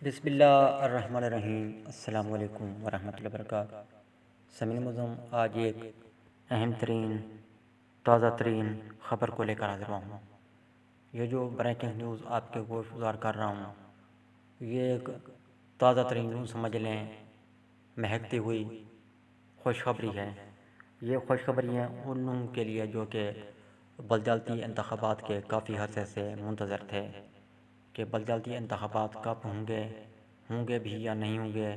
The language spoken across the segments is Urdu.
بسم اللہ الرحمن الرحیم۔ السلام علیکم ورحمۃ اللہ وبرکاتہ۔ سامعین معظم، آج ایک اہم ترین تازہ ترین خبر کو لے کر حاضر ہوا ہوں۔ یہ جو بریکنگ نیوز آپ کے گوش گزار کر رہا ہوں، یہ ایک تازہ ترین یوں سمجھ لیں مہکتی ہوئی خوشخبری ہے۔ یہ خوشخبریاں ان لوگوں کے لیے جو کہ بلدیاتی انتخابات کے کافی عرصے سے منتظر تھے کہ بلدیاتی انتخابات کب ہوں گے بھی یا نہیں ہوں گے،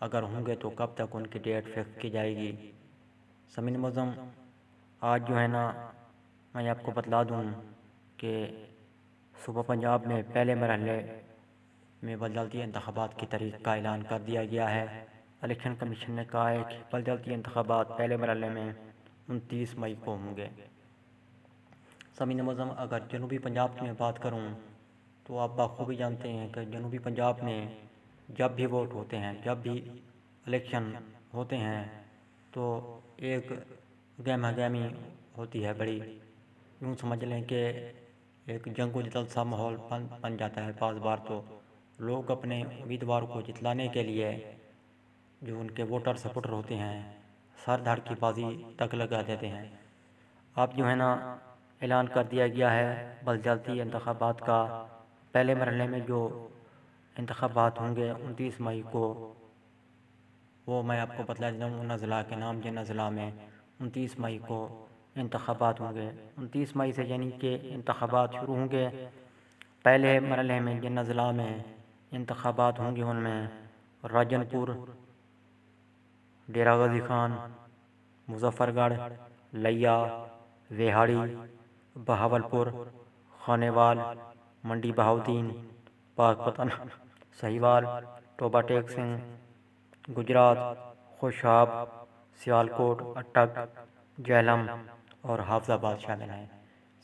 اگر ہوں گے تو کب تک ان کی ڈیٹ فکس کی جائے گی۔ سامعین معظم، آج جو ہے نا میں آپ کو بتلا دوں کہ صوبہ پنجاب میں پہلے مرحلے میں بلدیاتی انتخابات کی تاریخ کا اعلان کر دیا گیا ہے۔ الیکشن کمیشن نے کہا ہے کہ بلدیاتی انتخابات پہلے مرحلے میں 29 مئی کو ہوں گے۔ سامعین معظم، اگر جنوبی پنجاب کی میں بات کروں تو آپ بخوبی جانتے ہیں کہ جنوبی پنجاب میں جب بھی ووٹ ہوتے ہیں، جب بھی الیکشن ہوتے ہیں تو ایک گہما گہمی ہوتی ہے بڑی، یوں سمجھ لیں کہ ایک جنگ و جدل سا ماحول بن جاتا ہے۔ بعض بار تو لوگ اپنے امیدوار کو جتلانے کے لیے جو ان کے ووٹر سپورٹر ہوتے ہیں سر دھڑ کی بازی تک لگا دیتے ہیں۔ اب جو ہے نا اعلان کر دیا گیا ہے بلدیاتی انتخابات کا۔ پہلے مرحلے میں جو انتخابات ہوں گے 29 مئی کو، وہ میں آپ کو بتلا دیتا ہوں۔ ان اضلاع کے نام جن اضلاع میں 29 مئی کو انتخابات ہوں گے، 29 مئی سے یعنی کہ انتخابات شروع ہوں گے۔ پہلے مرحلے میں جن اضلاع میں انتخابات ہوں گے ان میں راجن پور، ڈیرہ غازی خان، مظفر گڑھ، لیا، ویہاڑی، بہاولپور، خانیوال، منڈی بہاؤدین، پاک پتن، سہیوال، ٹوبہ ٹیک سنگھ، گجرات، خوشاب، سیالکوٹ، اٹک، جہلم اور حافظ آباد شامل ہیں۔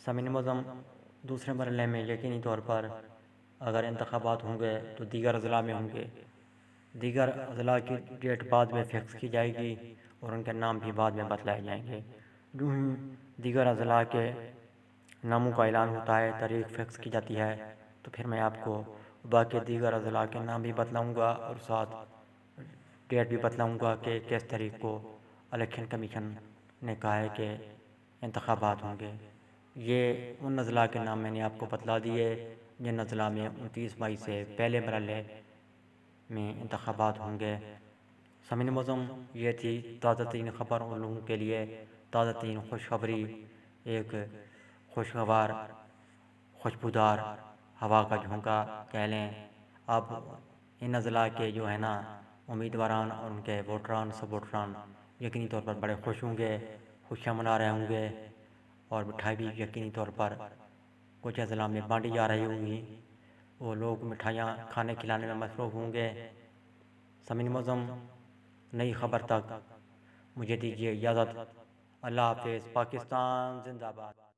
سامعین معظم، دوسرے مرحلے میں یقینی طور پر اگر انتخابات ہوں گے تو دیگر اضلاع میں ہوں گے۔ دیگر اضلاع کی ڈیٹ بعد میں فکس کی جائے گی اور ان کے نام بھی بعد میں بتلائے جائیں گے۔ جو ہی دیگر اضلاع کے ناموں کا اعلان ہوتا ہے، تاریخ فکس کی جاتی ہے، تو پھر میں آپ کو باقی دیگر اضلاع کے نام بھی بتلاؤں گا اور ساتھ ڈیٹ بھی بتلاؤں گا کہ کس تاریخ کو الیکشن کمیشن نے کہا ہے کہ انتخابات ہوں گے۔ یہ ان اضلاع کے نام میں نے آپ کو بتلا دیے جن اضلاع میں 29 مئی سے پہلے مرحلے میں انتخابات ہوں گے۔ سامعین معظم، یہ تھی تازہ ترین خبر ان لوگوں کے لیے، تازہ ترین خوشخبری، ایک خوشگوار خوشبودار ہوا کا جھونکا کہہ لیں۔ اب ان اضلاع کے جو ہے نا امیدواران اور ان کے ووٹران سپورٹران یقینی طور پر بڑے خوش ہوں گے، خوشیاں منا رہے ہوں گے، اور مٹھائی بھی یقینی طور پر کچھ اضلاع میں بانٹی جا رہی ہوں گی۔ وہ لوگ مٹھائیاں کھانے کھلانے میں مصروف ہوں گے۔ سامعین معظم، نئی خبر تک مجھے دیجیے اجازت۔ اللہ حافظ۔ پاکستان زندہ باد۔